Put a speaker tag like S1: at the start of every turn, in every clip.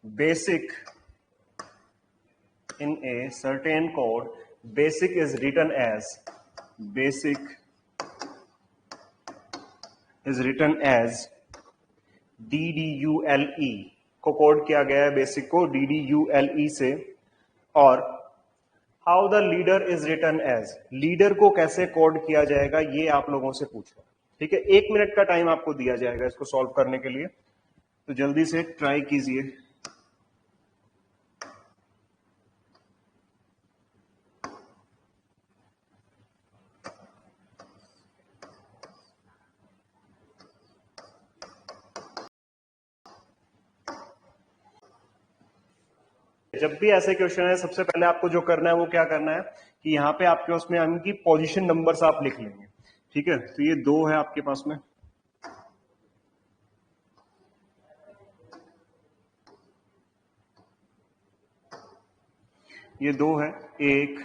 S1: basic in a certain code, basic is written as DDULE को code किया गया है बेसिक को DDULE से। और how the leader is written as, leader को कैसे कोड किया जाएगा ये आप लोगों से पूछ रहा हूं। ठीक है, 1 मिनट का टाइम आपको दिया जाएगा इसको सॉल्व करने के लिए, तो जल्दी से ट्राई कीजिए। जब भी ऐसे क्वेश्चन है सबसे पहले आपको जो करना है वो क्या करना है कि यहाँ पे आपके उसमें इनकी पोजीशन नंबर्स आप लिख लेंगे। ठीक है, तो ये 2 है आपके पास में, ये 2 है, 1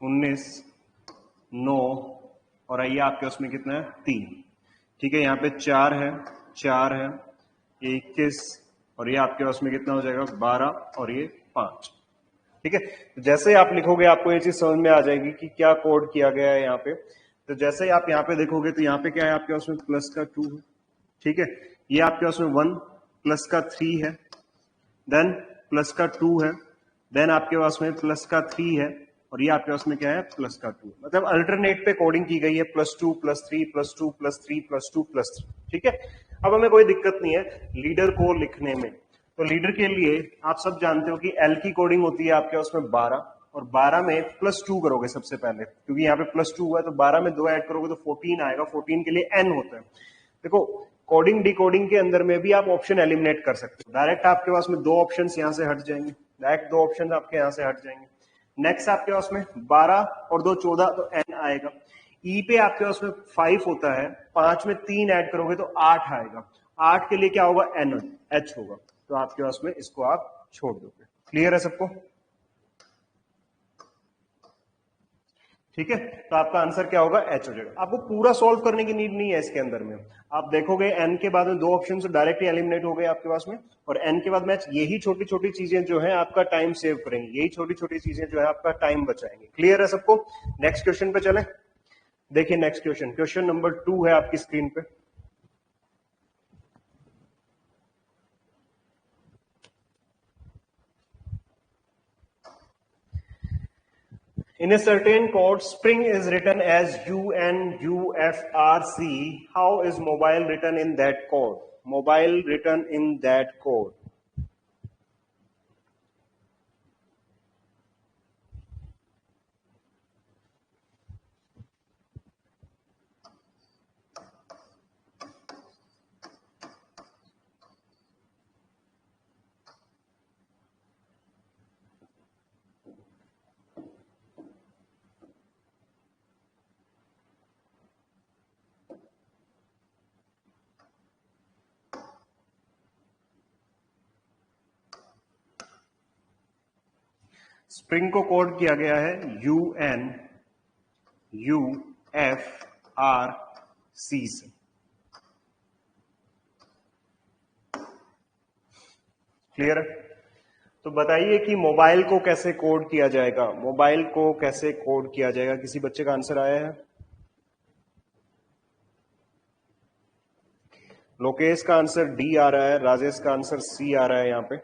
S1: 19 9 और आइए आपके उसमें कितना है 3। ठीक है, यहाँ पे 4 है 4 है, 21 और ये आपके पास में कितना हो जाएगा 12 और ये 5। ठीक है, तो जैसे ही आप लिखोगे आपको ये चीज समझ में आ जाएगी कि क्या कोड किया गया है यहाँ पे। तो जैसे ही आप यहाँ पे देखोगे तो यहाँ पे क्या है आपके पास में प्लस का 2 है। ठीक है, ये आपके पास में 1 प्लस का 3 है, देन प्लस का 2 है, देन आपके पास में प्लस का 3 है और ये आपके पास में क्या है प्लस का 2। मतलब अल्टरनेट पे कोडिंग की गई है, +2 +3 +2 +3 +2 +3। ठीक है, अब हमें कोई दिक्कत नहीं है लीडर को लिखने में। तो लीडर के लिए आप सब जानते हो कि एल की कोडिंग होती है आपके उसमें 12 और 12 में +2 करोगे सबसे पहले, क्योंकि यहाँ पे +2 हुआ है तो 12 में 2 ऐड करोगे तो 14 आएगा। 14 के लिए n होता है। देखो कोडिंग डिकोडिंग के अंदर में भी आप ऑप्शन एलिमिनेट कर सकते हो। डायरेक्ट आपके पास में 2 ऑप्शन यहाँ से हट जाएंगे, डायरेक्ट 2 ऑप्शन आपके यहाँ से हट जाएंगे। नेक्स्ट आपके पास में 12 और 2 14 तो n आएगा। ई पे आपके पास में 5 होता है, 5 में 3 ऐड करोगे तो 8 आएगा। 8 के लिए क्या होगा n h होगा, तो आपके पास में इसको आप छोड़ दोगे। क्लियर है सबको? ठीक है, तो आपका आंसर क्या होगा h हो जाएगा। आपको पूरा सॉल्व करने की नीड नहीं है इसके अंदर में। आप देखोगे n के बाद में 2 ऑप्शन से डायरेक्टली एलिमिनेट हो गए आपके पास में, और n के बाद मैच यही छोटी छोटी चीजें जो है आपका टाइम सेव करेंगी, यही छोटी छोटी चीजें जो है आपका टाइम बचाएंगे। क्लियर है सबको? नेक्स्ट क्वेश्चन पे चले। देखिए नेक्स्ट क्वेश्चन, क्वेश्चन नंबर 2 है आपकी स्क्रीन पे। In a certain code, Spring is written as UNUFRC. How is mobile written in that code? Mobile written in that code. Spring को कोड किया गया है UNUFRC से। क्लियर है? तो बताइए कि मोबाइल को कैसे कोड किया जाएगा, मोबाइल को कैसे कोड किया जाएगा। किसी बच्चे का आंसर आया है? लोकेश का आंसर डी आ रहा है, राजेश का आंसर सी आ रहा है यहां पे।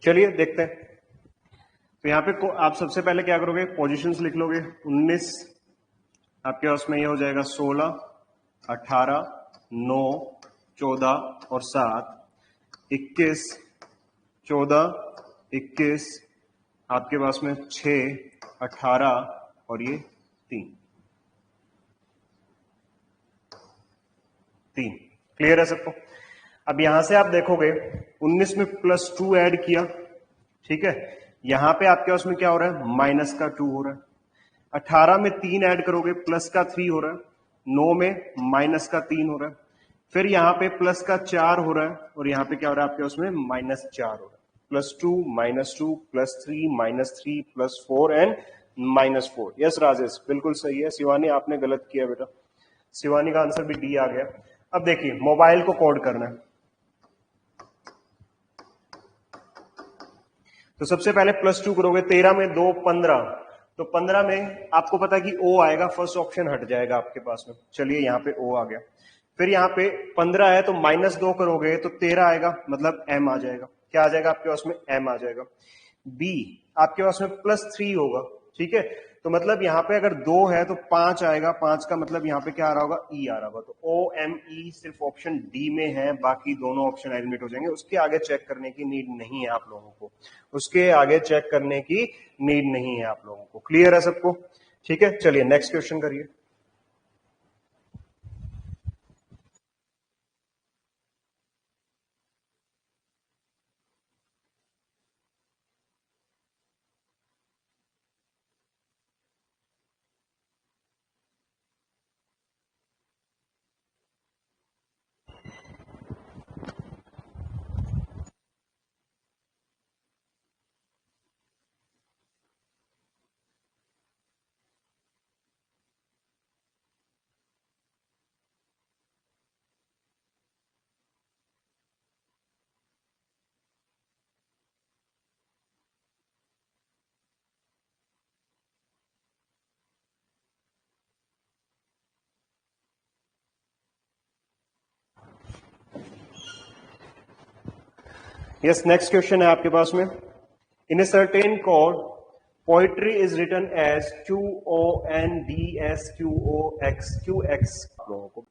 S1: चलिए देखते हैं। तो यहाँ पे आप सबसे पहले क्या करोगे, पोजीशंस लिख लोगे। 19 आपके पास में ये हो जाएगा 16 18 9 14 और 7, 21 14 21 आपके पास में 6 18 और ये 3। क्लियर है सबको? अब यहां से आप देखोगे 19 में +2 ऐड किया, ठीक है, यहां पे आपके पास में क्या हो रहा है, माइनस का 2 हो रहा है। 18 में 3 ऐड करोगे प्लस का 3 हो रहा है। 9 में माइनस का 3 हो रहा है। फिर यहाँ पे प्लस का 4 हो रहा है और यहाँ पे क्या हो रहा है आपके उसमें माइनस 4 हो रहा है। +2 -2 +3 -3 +4 एंड -4। यस राजेश, बिल्कुल सही है। शिवानी आपने गलत किया बेटा, शिवानी का आंसर भी डी आ गया। अब देखिए मोबाइल को कोड करना है, तो सबसे पहले +2 करोगे, 13 में 2 15, तो 15 में आपको पता है कि ओ आएगा, फर्स्ट ऑप्शन हट जाएगा आपके पास में। चलिए यहाँ पे ओ आ गया। फिर यहाँ पे 15 है तो -2 करोगे तो 13 आएगा, मतलब एम आ जाएगा। क्या आ जाएगा आपके पास में, एम आ जाएगा। बी आपके पास में +3 होगा, ठीक है, तो मतलब यहाँ पे अगर 2 है तो 5 आएगा, 5 का मतलब यहाँ पे क्या आ रहा होगा, ई आ रहा होगा। तो ओ एम ई सिर्फ ऑप्शन डी में है, बाकी दोनों ऑप्शन एलिमिनेट हो जाएंगे। उसके आगे चेक करने की नीड नहीं है आप लोगों को, उसके आगे चेक करने की नीड नहीं है आप लोगों को। क्लियर है सबको? ठीक है, चलिए नेक्स्ट क्वेश्चन करिए। यस, नेक्स्ट क्वेश्चन है आपके पास में। In a certain code poetry is written as QONDSQOXQX। लोगों को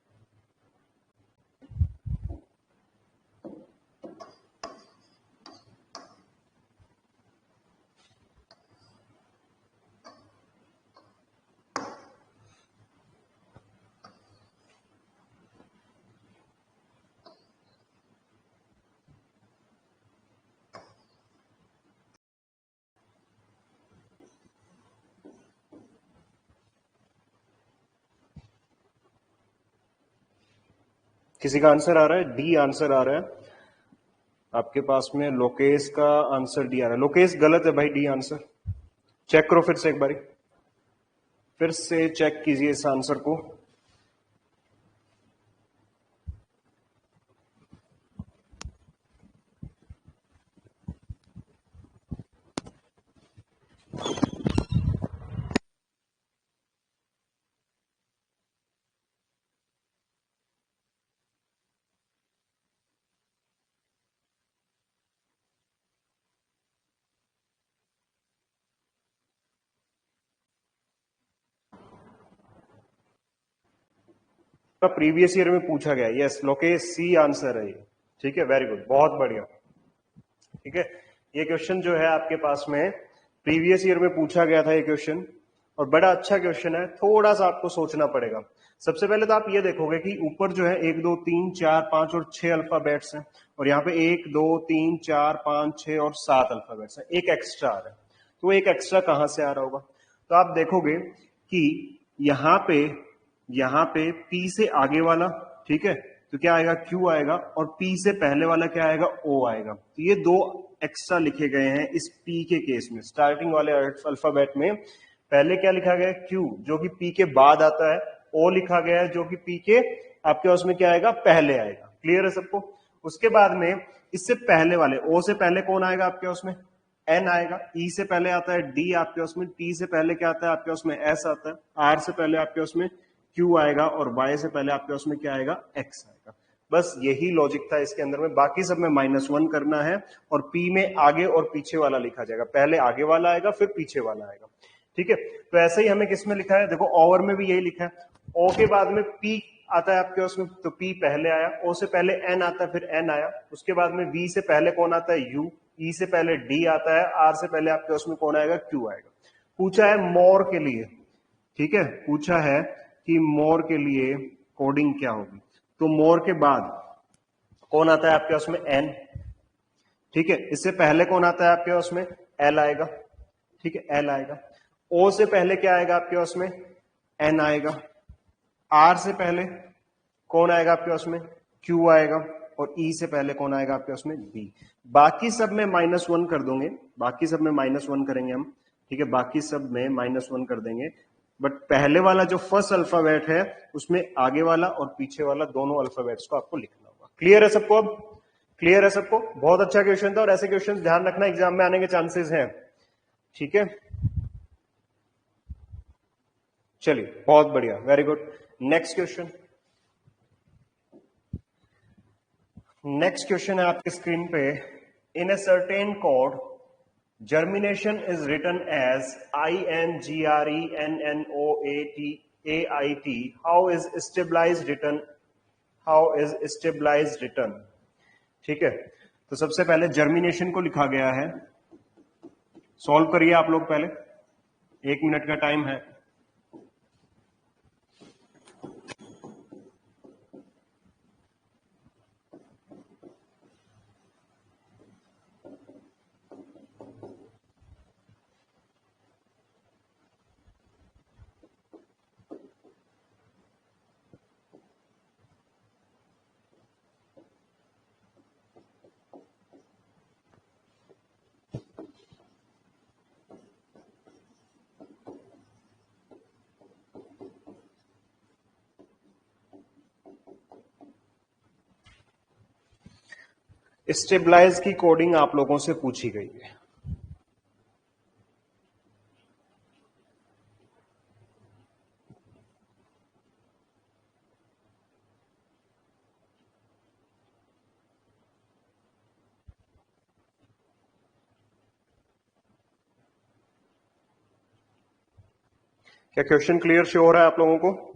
S1: किसी का आंसर आ रहा है? डी आंसर आ रहा है आपके पास में। लोकेश का आंसर डी आ रहा है। लोकेश गलत है भाई, डी आंसर। चेक करो फिर से एक बारी, फिर से चेक कीजिए इस आंसर को। प्रीवियस ईयर में पूछा गया। यस लोकेश, सी आंसर है ये। ठीक है, वेरी गुड, बहुत बढ़िया। ठीक है, ये क्वेश्चन जो है आपके पास में प्रीवियस ईयर में पूछा गया था ये क्वेश्चन, और बड़ा अच्छा क्वेश्चन है। थोड़ा सा आपको सोचना पड़ेगा। सबसे पहले तो आप ये देखोगे कि ऊपर जो है 1 2 3 4 5 और 6 अल्फाबेट्स हैं, और यहाँ पे 1 2 3 4 5 6 और 7 अल्फाबेट्स हैं। एक एक्स्ट्रा आ रहा है, तो एक एक्स्ट्रा कहां से आ रहा होगा? तो आप देखोगे कि यहाँ पे P से आगे वाला, ठीक है, तो क्या आएगा, Q आएगा, और P से पहले वाला क्या आएगा, O आएगा। तो ये 2 एक्स्ट्रा लिखे गए हैं इस P के केस में। स्टार्टिंग वाले अल्फाबेट में पहले क्या लिखा गया है, Q, जो कि P के बाद आता है। O लिखा गया है जो कि P के आपके उसमें क्या आएगा, पहले आएगा। क्लियर है सबको? उसके बाद में इससे पहले वाले O से पहले कौन आएगा आपके उसमें, N आएगा। E से पहले आता है D आपके उसमें। T से पहले क्या आता है आपके उसमें, S आता है। R से पहले आपके उसमें Q आएगा, और Y से पहले आपके उसमें क्या आएगा, X आएगा। बस यही लॉजिक था इसके अंदर में। बाकी सब में -1 करना है, और P में आगे और पीछे वाला लिखा जाएगा। पहले आगे वाला आएगा, फिर पीछे वाला आएगा। ठीक है, तो ऐसे ही हमें किसमें लिखा है, देखो ओवर में भी यही लिखा है। O के बाद में P आता है आपके उसमें, तो P पहले आया। O से पहले N आता है, फिर N आया। उसके बाद में V से पहले कौन आता है, U। E से पहले D आता है। R से पहले आपके उसमें कौन आएगा, Q आएगा। पूछा है मोर के लिए, ठीक है, पूछा है कि मोर के लिए कोडिंग क्या होगी। तो मोर के बाद कौन आता है आपके उसमें, N। ठीक है, इससे पहले कौन आता है आपके उसमें, एल आएगा, ठीक है, एल आएगा। ओ से पहले क्या आएगा आपके पास में, एन आएगा। आर से पहले कौन आएगा आपके पास में, क्यू आएगा। और ई से पहले कौन आएगा आपके पास में, बी। बाकी सब में -1 कर दोगे, बाकी सब में -1 करेंगे हम, ठीक है, बाकी सब में -1 कर देंगे। बट पहले वाला जो फर्स्ट अल्फाबेट है उसमें आगे वाला और पीछे वाला दोनों अल्फाबेट्स को आपको लिखना होगा। क्लियर है सबको? अब क्लियर है सबको? बहुत अच्छा क्वेश्चन था, और ऐसे क्वेश्चन ध्यान रखना एग्जाम में आने के चांसेस हैं, ठीक है। चलिए बहुत बढ़िया, very good. Next question, next question है आपके स्क्रीन पे। In a certain code germination is written as INGRENNOATAIT. How is stabilized written? How is stabilized written? ठीक है, तो सबसे पहले जर्मिनेशन को लिखा गया है, सॉल्व करिए आप लोग पहले, 1 मिनट का टाइम है। स्टेबलाइज की कोडिंग आप लोगों से पूछी गई है। क्या क्वेश्चन क्लियर शो हो रहा है आप लोगों को?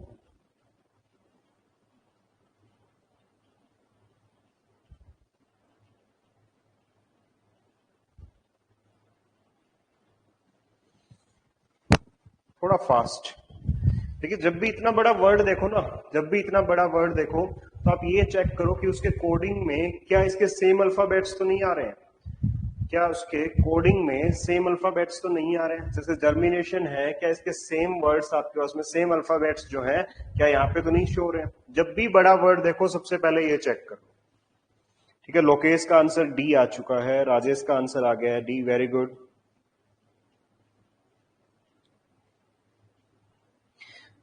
S1: थोड़ा फास्ट। देखिए, जब भी इतना बड़ा वर्ड देखो ना, जब भी इतना बड़ा वर्ड देखो तो आप ये चेक करो कि उसके कोडिंग में क्या इसके सेम अल्फाबेट्स तो नहीं आ रहे हैं, क्या उसके कोडिंग में सेम अल्फाबेट्स तो नहीं आ रहे हैं। जैसे जर्मिनेशन है, क्या इसके सेम वर्ड्स आपके पास में, सेम अल्फाबेट्स जो है, क्या यहाँ पे तो नहीं शो रहे हैं। जब भी बड़ा वर्ड देखो सबसे पहले ये चेक करो, ठीक है। लोकेश का आंसर डी आ चुका है, राजेश का आंसर आ गया है डी, वेरी गुड।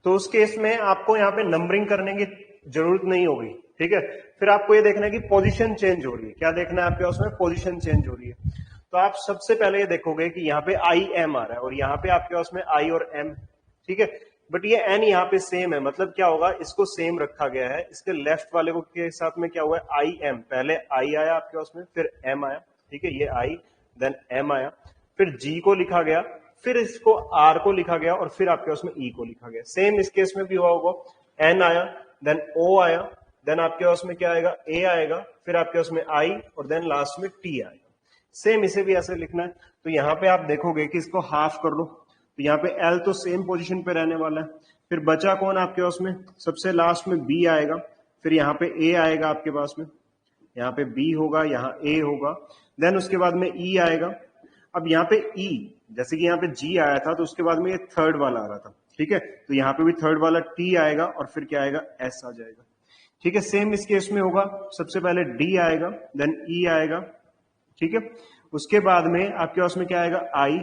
S1: तो उस केस में आपको यहाँ पे नंबरिंग करने की जरूरत नहीं होगी, ठीक है। फिर आपको ये देखना है कि पोजीशन चेंज हो रही है, क्या देखना है आपके उसमें, पोजीशन चेंज हो रही है। तो आप सबसे पहले ये देखोगे कि यहाँ पे आई एम आ रहा है और यहाँ पे आपके उसमें आई और एम, ठीक है। बट ये एन यहाँ पे सेम है, मतलब क्या होगा, इसको सेम रखा गया है। इसके लेफ्ट वाले को के साथ में क्या हुआ है, आई एम, पहले आई आया आपके उसमें, फिर एम आया, ठीक है, ये आई देन एम आया, फिर जी को लिखा गया, फिर इसको आर को लिखा गया और फिर आपके उसमें ई को लिखा गया। सेम इस केस में भी हुआ होगा, एन आया देन ओ आया, देन आपके उसमें क्या आएगा, ए आएगा, फिर आपके उसमें आई और देन लास्ट में टी आएगा। सेम इसे भी ऐसे लिखना है। तो यहाँ पे आप देखोगे कि इसको हाफ कर लो, तो यहाँ पे एल तो सेम पोजीशन पे रहने वाला है। फिर बचा कौन आपके उसमें, सबसे लास्ट में बी आएगा, फिर यहाँ पे ए आएगा आपके पास में, यहाँ पे बी होगा, यहाँ ए होगा, देन उसके बाद में ई आएगा। अब यहाँ पे ई, जैसे कि यहाँ पे जी आया था तो उसके बाद में ये थर्ड वाला आ रहा था, ठीक है, तो यहाँ पे भी थर्ड वाला टी आएगा और फिर क्या आएगा, एस आ जाएगा, ठीक है। सेम इस केस में होगा, सबसे पहले डी आएगा देन ई आएगा, ठीक है, उसके बाद में आपके पास में क्या आएगा, आई,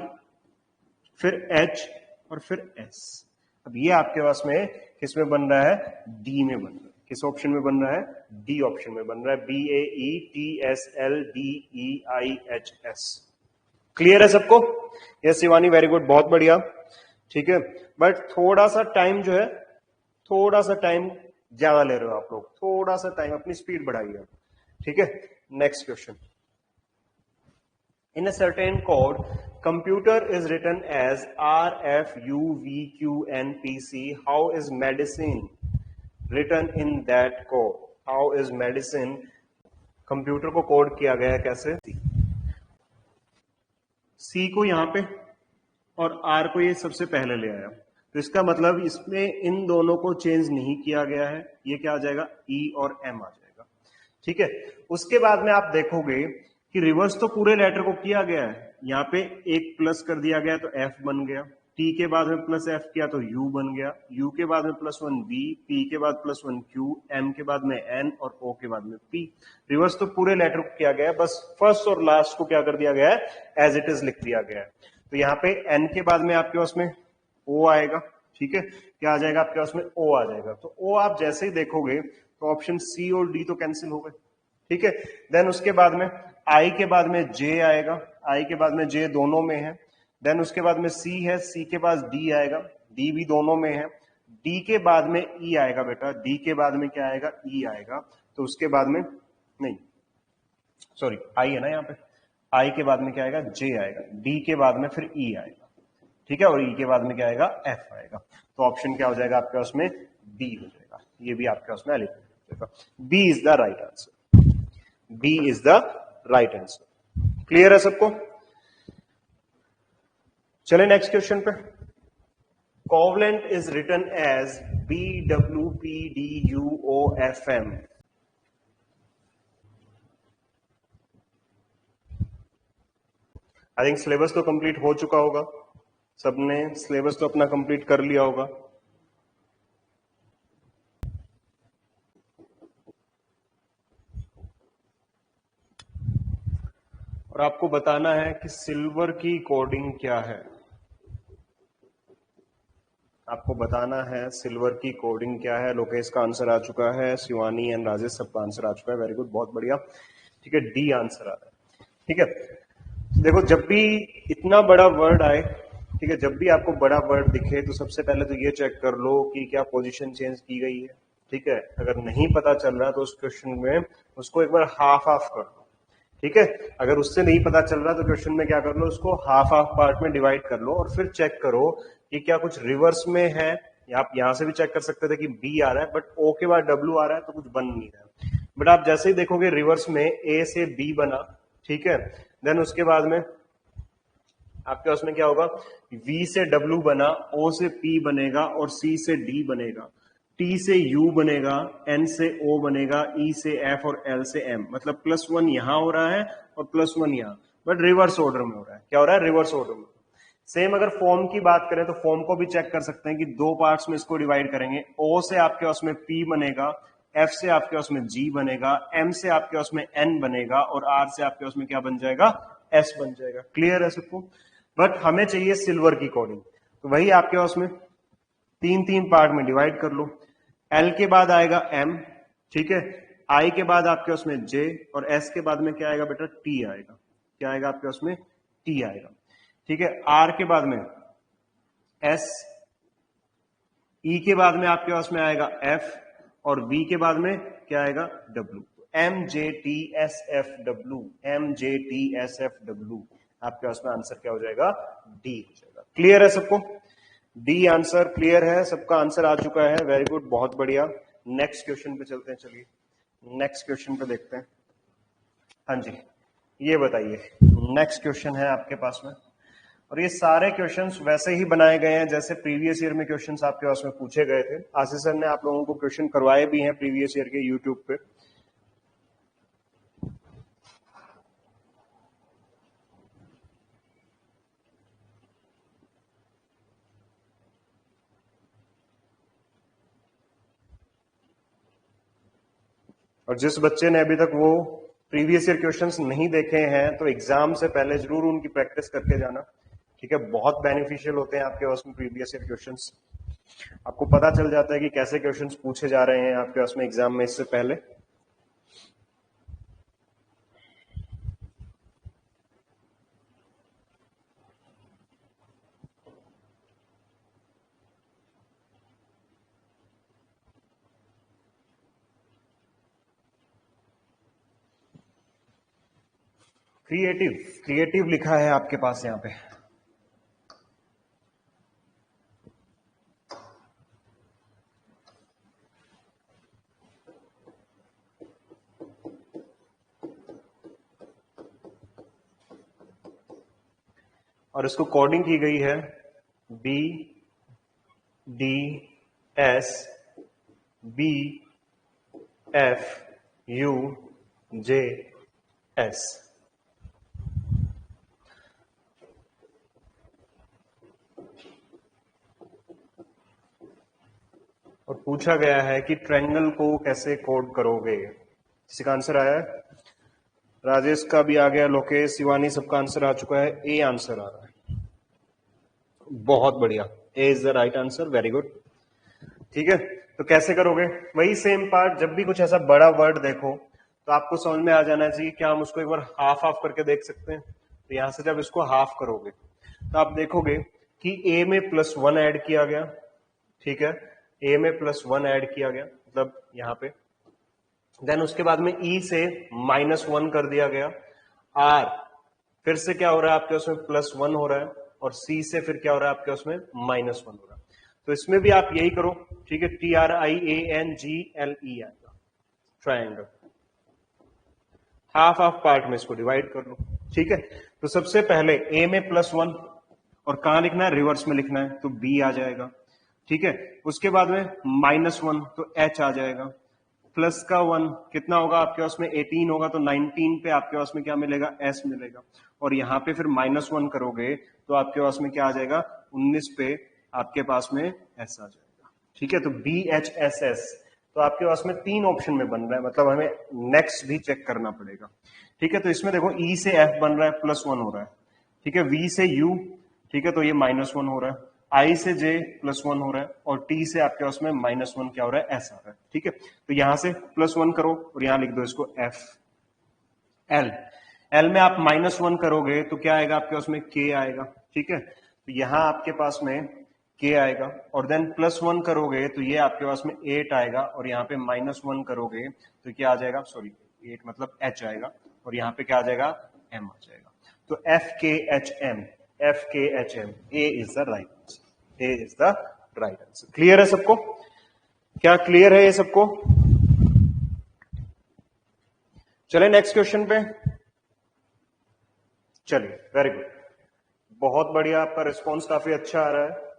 S1: फिर एच और फिर एस। अब ये आपके पास में किस में बन रहा है, डी में बन रहा है। किस ऑप्शन में बन रहा है, डी ऑप्शन में बन रहा है, B A E T S L D E I H S. Clear है सबको? यस शिवानी, वेरी गुड, बहुत बढ़िया, ठीक है। बट थोड़ा सा टाइम जो है, थोड़ा सा टाइम ज्यादा ले रहे हो आप लोग, थोड़ा सा टाइम अपनी स्पीड बढ़ाइए, ठीक है। Next question, in a certain code computer is written as RFUVQNPC, how is medicine written in that code? How is medicine, computer को कोड किया गया है कैसे, सी को यहां पे और आर को ये सबसे पहले ले आया, तो इसका मतलब इसमें इन दोनों को चेंज नहीं किया गया है, ये क्या आ जाएगा, ई और एम आ जाएगा, ठीक है। उसके बाद में आप देखोगे कि रिवर्स तो पूरे लेटर को किया गया है, यहाँ पे एक प्लस कर दिया गया तो एफ बन गया, टी के बाद में प्लस एफ किया तो यू बन गया, यू के बाद में प्लस वन बी, पी के बाद प्लस वन क्यू, एम के बाद में एन और ओ के बाद में पी। रिवर्स तो पूरे लेटर को किया गया है, बस फर्स्ट और लास्ट को क्या कर दिया गया है, एज इट इज लिख दिया गया है। तो यहाँ पे एन के बाद में आपके पास में ओ आएगा, ठीक है, क्या आ जाएगा आपके पास में, ओ आ जाएगा। तो ओ आप जैसे ही देखोगे तो ऑप्शन सी और डी तो कैंसिल हो गए, ठीक है। देन उसके बाद में आई के बाद में जे आएगा, आई के बाद में जे दोनों में है। देन उसके बाद में सी है, सी के पास डी आएगा, डी भी दोनों में है। डी के बाद में ई आएगा बेटा, डी के बाद में क्या आएगा, ई आएगा। तो उसके बाद में नहीं, सॉरी आई है ना यहाँ पे, आई के बाद में क्या आएगा, जे आएगा, डी के बाद में फिर ई आएगा, ठीक है, और ई के बाद में क्या आएगा, एफ आएगा। तो ऑप्शन क्या हो जाएगा आपके पास में, बी हो जाएगा। ये भी आपके पास में एलिमिनेट हो जाएगा। B is the right answer, B is the right answer. Clear है सबको? चले नेक्स्ट क्वेश्चन पे। Covalent is written as BWPDUOFM। I think syllabus तो कंप्लीट हो चुका होगा, सबने सिलेबस तो अपना कंप्लीट कर लिया होगा। और आपको बताना है कि सिल्वर की कोडिंग क्या है। आपको बताना है सिल्वर की कोडिंग क्या है। लोकेश का आंसर आ चुका है, शिवानी एंड राजेश सबका आंसर आ चुका है, वेरी गुड, बहुत बढ़िया, ठीक है, डी आंसर आ रहा है, ठीक है। देखो जब भी इतना बड़ा वर्ड आए, ठीक है, जब भी आपको बड़ा वर्ड दिखे तो सबसे पहले तो ये चेक कर लो कि क्या पोजीशन चेंज की गई है, ठीक है। अगर नहीं पता चल रहा तो उस क्वेश्चन में उसको एक बार हाफ हाफ कर लो, ठीक है। अगर उससे नहीं पता चल रहा तो क्वेश्चन में क्या कर लो, उसको हाफ हाफ पार्ट में डिवाइड कर लो और फिर चेक करो कि क्या कुछ रिवर्स में है। आप यहां से भी चेक कर सकते थे कि बी आ रहा है बट ओ के बाद डब्ल्यू आ रहा है तो कुछ बन नहीं रहा है। बट आप जैसे ही देखोगे रिवर्स में ए से बी बना, ठीक है, देन उसके बाद में आपके पास में क्या होगा, वी से डब्ल्यू बना, ओ से पी बनेगा और सी से डी बनेगा, टी से यू बनेगा, एन से ओ बनेगा, ई से एफ और एल से एम। मतलब प्लस वन यहां हो रहा है और प्लस वन यहां, बट रिवर्स ऑर्डर में हो रहा है। क्या हो रहा है, रिवर्स ऑर्डर में। सेम अगर फॉर्म की बात करें तो फॉर्म को भी चेक कर सकते हैं कि दो पार्ट्स में इसको डिवाइड करेंगे। ओ से आपके पास में पी बनेगा, एफ से आपके पास में जी बनेगा, एम से आपके पास में एन बनेगा और आर से आपके पास में क्या बन जाएगा, एस बन जाएगा। क्लियर है सबको? बट हमें चाहिए सिल्वर की कोडिंग, तो वही आपके पास में तीन तीन पार्ट में डिवाइड कर लो। एल के बाद आएगा एम, ठीक है, आई के बाद आपके उसमें जे और एस के बाद में क्या आएगा बेटा, टी आएगा। क्या आएगा आपके उसमें, टी आएगा, ठीक है। आर के बाद में एस, ई के बाद में आपके पास में आएगा एफ और वी के बाद में क्या आएगा, W. M J T S F W, M J T S F W, आपके पास में आंसर क्या हो जाएगा, डी हो जाएगा। क्लियर है सबको? डी आंसर क्लियर है, सबका आंसर आ चुका है, वेरी गुड, बहुत बढ़िया। नेक्स्ट क्वेश्चन पे चलते हैं, चलिए नेक्स्ट क्वेश्चन पे देखते हैं। हाँ जी, ये बताइए, नेक्स्ट क्वेश्चन है आपके पास में, और ये सारे क्वेश्चंस वैसे ही बनाए गए हैं जैसे प्रीवियस ईयर में क्वेश्चंस आपके पास में पूछे गए थे। आशीष सर ने आप लोगों को क्वेश्चन करवाए भी हैं प्रीवियस ईयर के यूट्यूब पे। और जिस बच्चे ने अभी तक वो प्रीवियस ईयर क्वेश्चंस नहीं देखे हैं तो एग्जाम से पहले जरूर उनकी प्रैक्टिस करके जाना, ठीक है। बहुत बेनिफिशियल होते हैं आपके पास में प्रीवियस ईयर क्वेश्चंस, आपको पता चल जाता है कि कैसे क्वेश्चंस पूछे जा रहे हैं आपके पास में एग्जाम में इससे पहले। क्रिएटिव, क्रिएटिव लिखा है आपके पास यहाँ पे। और इसको कोडिंग की गई है B D S B F U J S. और पूछा गया है कि ट्रायंगल को कैसे कोड करोगे। किसी का आंसर आया है? राजेश का भी आ गया, लोकेश, शिवानी, सबका आंसर आ चुका है। ए आंसर आ रहा है, बहुत बढ़िया, A is the right answer, very good. ठीक है, तो कैसे करोगे? वही सेम पार्ट, जब भी कुछ ऐसा बड़ा वर्ड देखो तो आपको समझ में आ जाना चाहिए क्या हम उसको एक बार हाफ हाफ करके देख सकते हैं। तो यहां से जब इसको हाफ करोगे तो आप देखोगे कि ए में +1 ऐड किया गया, ठीक है, ए में +1 ऐड किया गया, मतलब यहां पे। देन उसके बाद में ई से -1 कर दिया गया, आर फिर से क्या हो रहा है आपके उसमें +1 हो रहा है, और सी से फिर क्या हो रहा है आपके उसमें -1 हो रहा है। तो इसमें भी आप यही करो, ठीक है, TRIANGLE आएगा, ट्रायंगल। हाफ हाफ पार्ट में इसको डिवाइड कर लो, ठीक है। तो सबसे पहले ए में +1, और कहां लिखना है? रिवर्स में लिखना है, तो बी आ जाएगा, ठीक है। उसके बाद में -1, तो एच आ जाएगा। प्लस का 1 कितना होगा आपके पास में? 18 होगा, तो 19 पे आपके पास में क्या मिलेगा? एस मिलेगा। और यहां पे फिर -1 करोगे तो आपके पास में क्या आ जाएगा? 19 पे आपके पास में एस आ जाएगा, ठीक है। तो BHSS, तो आपके पास में 3 ऑप्शन में बन रहा है, मतलब हमें नेक्स्ट भी चेक करना पड़ेगा, ठीक है। तो इसमें देखो ई से एफ बन रहा है, +1 हो रहा है, ठीक है। वी से यू, ठीक है, तो ये -1 हो रहा है। आई से जे +1 हो रहा है, और टी से आपके पास में -1 क्या हो रहा है? एस आ रहा है, ठीक है। तो यहां से +1 करो और यहां लिख दो इसको एफ। एल, एल में आप -1 करोगे तो क्या आएगा आपके पास में? के आएगा, ठीक है। तो यहां आपके पास में के आएगा, और देन +1 करोगे तो ये आपके पास में 8 आएगा, और यहाँ पे -1 करोगे तो क्या आ जाएगा? सॉरी, 8 मतलब एच आएगा, और यहाँ पे क्या आ जाएगा? एम आ जाएगा। तो FKHM, FKHM, A is the right answer, A is the right answer. Clear है सबको? क्या क्लियर है ये सबको? चले नेक्स्ट क्वेश्चन पे। चलिए, वेरी गुड, बहुत बढ़िया, आपका रिस्पॉन्स काफी अच्छा आ रहा है।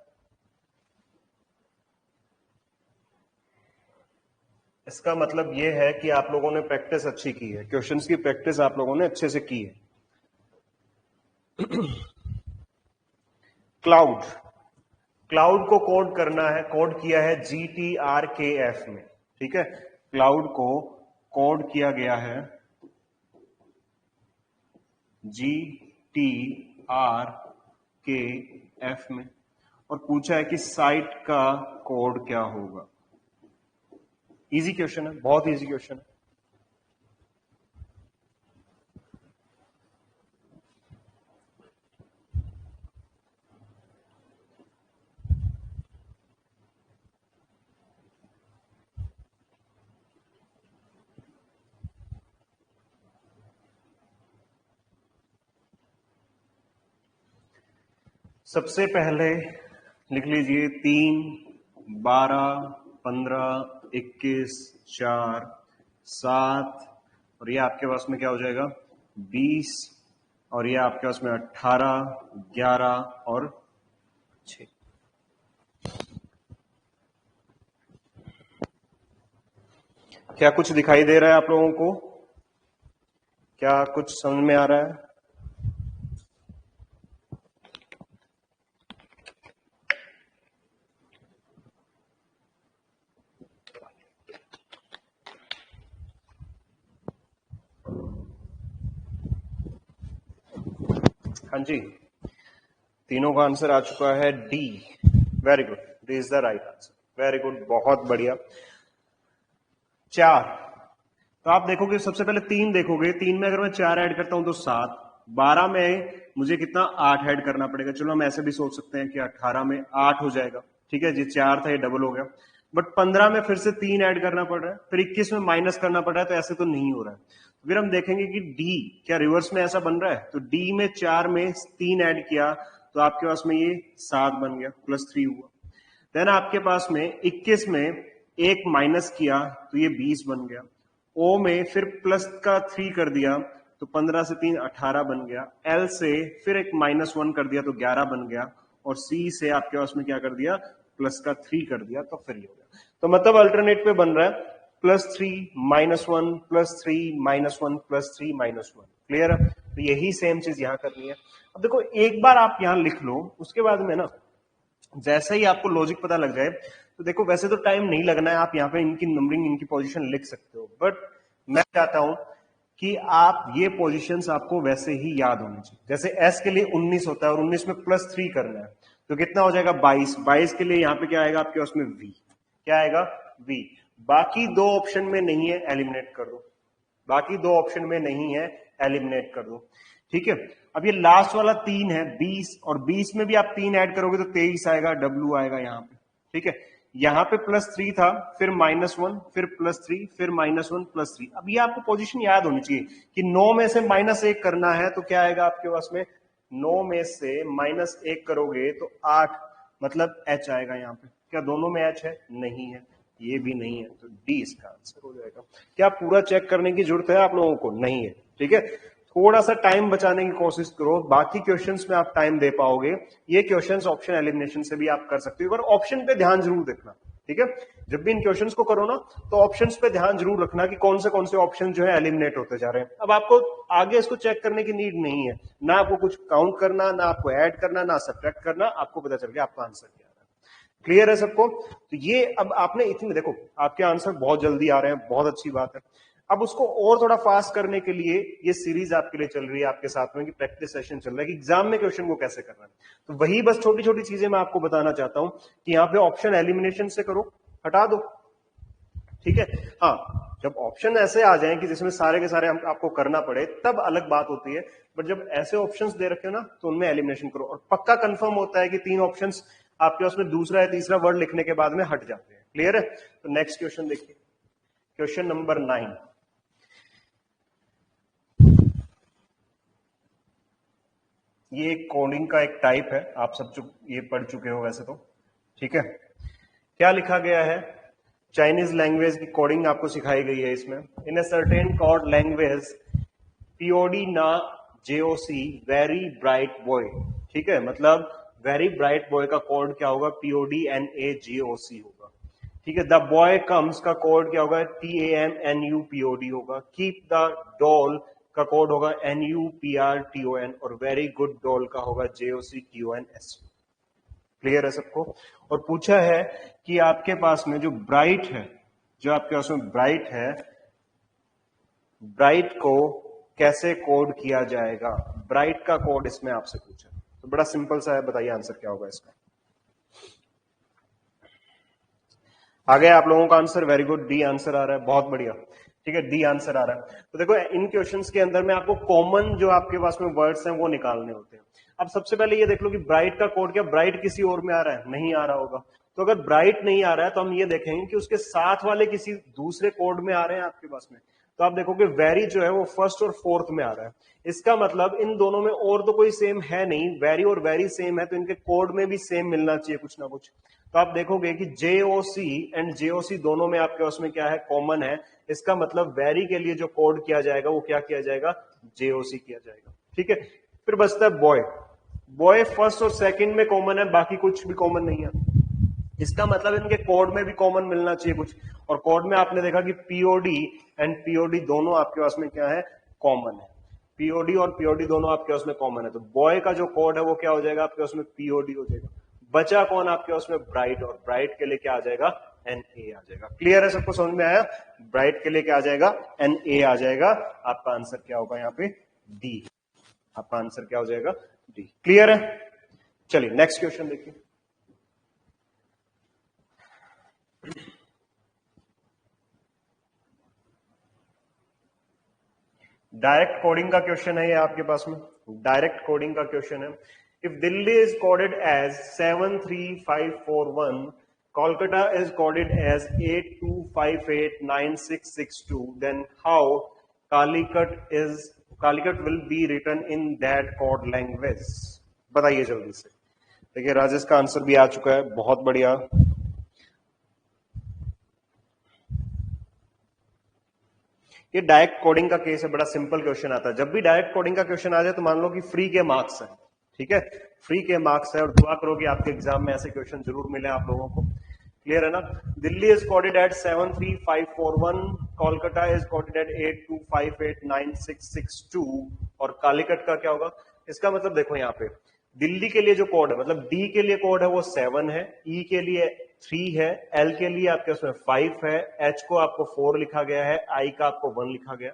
S1: इसका मतलब यह है कि आप लोगों ने प्रैक्टिस अच्छी की है, क्वेश्चंस की प्रैक्टिस आप लोगों ने अच्छे से की है। क्लाउड, क्लाउड को कोड करना है, कोड किया है GTRKF में, ठीक है। क्लाउड को कोड किया गया है GTRKF में, और पूछा है कि साइट का कोड क्या होगा। इजी क्वेश्चन है, बहुत इजी क्वेश्चन है। सबसे पहले लिख लीजिए 3, 12, 15, 21, 4, 7, और ये आपके पास में क्या हो जाएगा? 20, और ये आपके पास में 18, 11 और 6। क्या कुछ दिखाई दे रहा है आप लोगों को? क्या कुछ समझ में आ रहा है? हाँ जी, तीनों का आंसर आ चुका है D, very good, D is the right answer, very good, बहुत बढ़िया। 4, तो आप देखोगे सबसे पहले 3 देखोगे, 3 में अगर मैं 4 ऐड करता हूं तो 7, 12 में मुझे कितना? 8 ऐड करना पड़ेगा। चलो हम ऐसे भी सोच सकते हैं कि 18 में 8 हो जाएगा, ठीक है जी, 4 था ये डबल हो गया। बट 15 में फिर से 3 ऐड करना पड़ रहा है, फिर 21 में माइनस करना पड़ रहा है, तो ऐसे तो नहीं हो रहा है। फिर हम देखेंगे कि डी क्या रिवर्स में ऐसा बन रहा है, तो डी में 4 में 3 ऐड किया तो आपके पास में ये 7 बन गया, +3 हुआ। देन आपके पास में 21 में 1 माइनस किया तो ये 20 बन गया। ओ में फिर प्लस का 3 कर दिया तो 15 से 3 18 बन गया। एल से फिर एक -1 कर दिया तो 11 बन गया, और सी से आपके पास में क्या कर दिया? प्लस का 3 कर दिया तो फिर ये हो गया। तो मतलब अल्टरनेट पे बन रहा है +3 -1 +3 -1 +3 -1। क्लियर है? तो यही सेम चीज यहां करनी है। अब देखो, एक बार आप यहां लिख लो, उसके बाद में ना जैसे ही आपको लॉजिक पता लग जाए तो देखो वैसे तो टाइम नहीं लगना है, आप यहाँ पे इनकी नंबरिंग, इनकी पोजीशन लिख सकते हो, बट मैं चाहता हूं कि आप ये पोजीशंस आपको वैसे ही याद होनी चाहिए। जैसे एस के लिए 19 होता है और 19 में +3 करना है तो कितना हो जाएगा 22। 22 के लिए यहाँ पे क्या आएगा आपके उसमें वी, क्या आएगा वी। बाकी दो ऑप्शन में नहीं है, एलिमिनेट कर दो। बाकी दो ऑप्शन में नहीं है, एलिमिनेट कर दो। ठीक है, अब ये लास्ट वाला 3 है 20, और 20 में भी आप 3 ऐड करोगे तो 23 आएगा, डब्ल्यू आएगा यहाँ पे। ठीक है, यहाँ पे +3 था, फिर -1, फिर +3, फिर -1 +3। अब ये आपको पोजीशन याद होनी चाहिए कि 9 में से -1 करना है तो क्या आएगा आपके पास में, 9 में से -1 करोगे तो 8, मतलब H आएगा यहाँ पे। क्या दोनों में H है? नहीं है, ये भी नहीं है, तो डी इसका आंसर हो जाएगा। क्या पूरा चेक करने की जरूरत है आप लोगों को? नहीं है। ठीक है, थोड़ा सा टाइम बचाने की कोशिश करो, बाकी क्वेश्चंस में आप टाइम दे पाओगे। ये क्वेश्चंस ऑप्शन एलिमिनेशन से भी आप कर सकते हो, पर ऑप्शन पे ध्यान जरूर देखना। ठीक है, जब भी इन क्वेश्चंस को करो ना तो ऑप्शंस पे ध्यान जरूर रखना कि कौन से ऑप्शन जो है एलिमिनेट होते जा रहे हैं। अब आपको आगे इसको चेक करने की नीड नहीं है, ना आपको कुछ काउंट करना, ना आपको ऐड करना, ना सब्ट्रैक्ट करना, आपको पता चल गया आपका आंसर क्या है। क्लियर है सबको? तो ये अब आपने इतने, देखो आपके आंसर बहुत जल्दी आ रहे हैं, बहुत अच्छी बात है। अब उसको और थोड़ा फास्ट करने के लिए ये सीरीज आपके लिए चल रही है आपके साथ में, कि प्रैक्टिस सेशन चल रहा है कि एग्जाम में क्वेश्चन को कैसे करना है। तो वही बस छोटी छोटी चीजें मैं आपको बताना चाहता हूं कि यहाँ पे ऑप्शन एलिमिनेशन से करो, हटा दो। ठीक है, हाँ, जब ऑप्शन ऐसे आ जाएं कि जिसमें सारे के सारे आपको करना पड़े तब अलग बात होती है, बट जब ऐसे ऑप्शंस दे रखे हो ना तो उनमें एलिमिनेशन करो, और पक्का कंफर्म होता है कि 3 ऑप्शंस आपके उसमें दूसरा या तीसरा वर्ड लिखने के बाद में हट जाते हैं। क्लियर है? तो नेक्स्ट क्वेश्चन देखिए, क्वेश्चन नंबर 9। ये कोडिंग का एक टाइप है, आप सब ये पढ़ चुके हो वैसे तो। ठीक है, क्या लिखा गया है? चाइनीज लैंग्वेज की कोडिंग आपको सिखाई गई है इसमें। In a certain code language P O D ना जेओसी वेरी ब्राइट बॉय। ठीक है, मतलब वेरी ब्राइट बॉय का कोड क्या होगा? PODNAGOC होगा। ठीक है, द बॉय कम्स का कोड क्या होगा? TAMNUPOD होगा। कीप द डॉल का कोड होगा NUPRTON, और वेरी गुड डॉल का होगा JOCTONS। क्लियर है सबको? और पूछा है कि आपके पास में जो ब्राइट है, जो आपके पास में ब्राइट है, ब्राइट को कैसे कोड किया जाएगा? ब्राइट का कोड इसमें आपसे पूछा, तो बड़ा सिंपल सा है, बताइए आंसर क्या होगा इसका। आ गया आप लोगों का answer? Very good, D answer आ रहा है, बहुत बढ़िया। ठीक है, डी आंसर आ रहा है। तो देखो इन क्वेश्चंस के अंदर में आपको कॉमन जो आपके पास में वर्ड्स हैं वो निकालने होते हैं। अब सबसे पहले ये देख लो कि ब्राइट का कोड क्या ब्राइट किसी और में आ रहा है? नहीं आ रहा होगा। तो अगर ब्राइट नहीं आ रहा है तो हम ये देखेंगे कि उसके साथ वाले किसी दूसरे कोड में आ रहे हैं आपके पास में। तो आप देखोगे वेरी जो है वो फर्स्ट और फोर्थ में आ रहा है। इसका मतलब इन दोनों में और तो कोई सेम है नहीं, वेरी और वेरी सेम है, तो इनके कोड में भी सेम मिलना चाहिए कुछ ना कुछ। तो आप देखोगे कि JOC एंड JOC दोनों में आपके उसमें क्या है? कॉमन है। इसका मतलब वेरी के लिए जो कोड किया जाएगा वो क्या किया जाएगा? JOC किया जाएगा। ठीक है, फिर बचता है बॉय। बॉय फर्स्ट और सेकंड में कॉमन है, बाकी कुछ भी कॉमन नहीं है। इसका मतलब इनके कोड में भी कॉमन मिलना चाहिए कुछ, और कोड में आपने देखा कि POD एंड POD दोनों आपके पास में क्या है? कॉमन है। POD और POD दोनों आपके उसमें कॉमन है, तो बॉय का जो कोड है वो क्या हो जाएगा आपके उसमें? POD हो जाएगा। बचा कौन आपके उसमें? ब्राइट, और ब्राइट के लिए क्या आ जाएगा? NA आ जाएगा। क्लियर है सबको? समझ में आया? ब्राइट के लिए क्या आ जाएगा? NA आ जाएगा। आपका आंसर क्या होगा यहाँ पे? डी। आपका आंसर क्या हो जाएगा? डी। क्लियर है? चलिए नेक्स्ट क्वेश्चन देखिए। डायरेक्ट कोडिंग का क्वेश्चन है ये आपके पास में, डायरेक्ट कोडिंग का क्वेश्चन है। If Delhi is coded as 73541, Kolkata is coded as 82589662, then how Calicut will be written in that code language? बताइए जल्दी से। देखिए राजेश का आंसर भी आ चुका है, बहुत बढ़िया। ये डायरेक्ट कोडिंग का केस है, बड़ा सिंपल क्वेश्चन आता है। जब भी डायरेक्ट कोडिंग का क्वेश्चन आ जाए तो मान लो कि फ्री के मार्क्स है। ठीक है, फ्री के मार्क्स है, और दुआ करो कि आपके एग्जाम में ऐसे क्वेश्चन जरूर मिले आप लोगों को। क्लियर है ना? Delhi is coded at 73541, Kolkata is coded at 82589662, और कालीकट का क्या होगा? इसका मतलब देखो यहाँ पे दिल्ली के लिए जो कोड है, मतलब डी के लिए कोड है वो 7 है, ई के लिए 3 है, एल के लिए आपके उसमें 5 है, एच को आपको 4 लिखा गया है, आई का आपको 1 लिखा गया।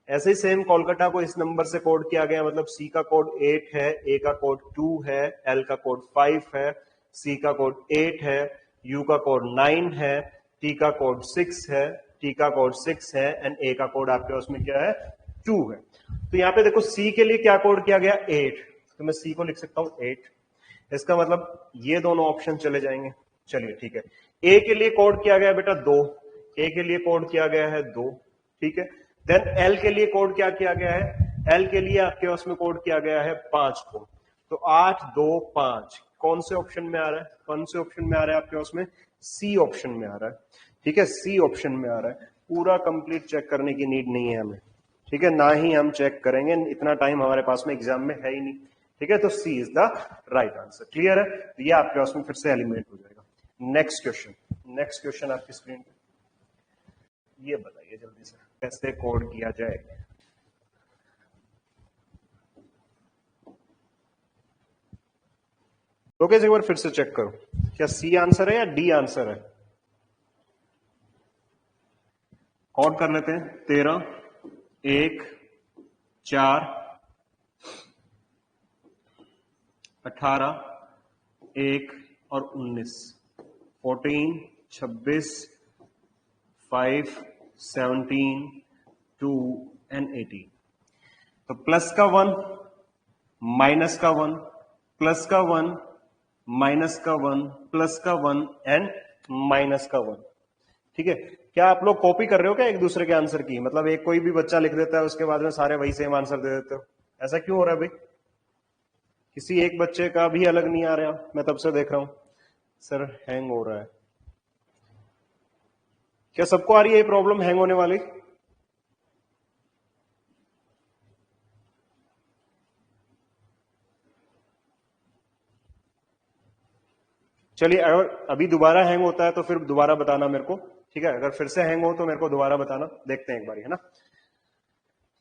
S1: ऐसे ही सेम कोलकाता को इस नंबर से कोड किया गया, मतलब सी का कोड 8 है, ए का कोड 2 है, एल का कोड 5 है, सी का कोड 8 है, यू का कोड 9 है, टी का कोड 6 है, टी का कोड 6 है, एंड ए का कोड आपके उसमें क्या है 2 है। तो यहां पे देखो सी के लिए क्या कोड किया गया 8, तो मैं सी को लिख सकता हूं 8। इसका मतलब ये दोनों ऑप्शन चले जाएंगे। चलिए ठीक है, ए के लिए कोड किया गया बेटा 2, ए के लिए कोड किया गया है 2, ठीक है। देन एल के लिए कोड क्या किया गया है, एल के लिए आपके उसमें कोड किया गया है 5 को, तो 8 2 5 कौन से ऑप्शन में आ रहा है, कौन से ऑप्शन में आ रहा है आपके उसमें, सी ऑप्शन में आ रहा है, ठीक है, सी ऑप्शन में आ रहा है। पूरा कंप्लीट चेक करने की नीड नहीं है हमें, ठीक है, ना ही हम चेक करेंगे, इतना टाइम हमारे पास में एग्जाम में है ही नहीं, ठीक है। तो C is the right answer. Clear है, तो ये आपके उसमें फिर से एलिमिनेट हो जाएगा। नेक्स्ट क्वेश्चन, नेक्स्ट क्वेश्चन आपकी स्क्रीन पे, ये बताइए जल्दी से कैसे कोड किया जाए। ओके, एक बार फिर से चेक करो, क्या सी आंसर है या डी आंसर है। कोड कर लेते हैं, 13 1 4 18 1 और 19, 14 26 5 17 2 एंड 18। तो प्लस का 1, माइनस का 1, प्लस का 1, माइनस का 1, प्लस का 1 एंड माइनस का 1, ठीक है। क्या आप लोग कॉपी कर रहे हो क्या एक दूसरे के आंसर की, मतलब एक कोई भी बच्चा लिख देता है उसके बाद में सारे वही सेम आंसर दे देते हो, ऐसा क्यों हो रहा है भाई। किसी एक बच्चे का भी अलग नहीं आ रहा, मैं तब से देख रहा हूं सर हैंग हो रहा है। क्या सबको आ रही है ये प्रॉब्लम हैंग होने वाली। चलिए, अगर अभी दोबारा हैंग होता है तो फिर दोबारा बताना मेरे को, ठीक है। अगर फिर से हैंग हो तो मेरे को दोबारा बताना, देखते हैं एक बार, है ना।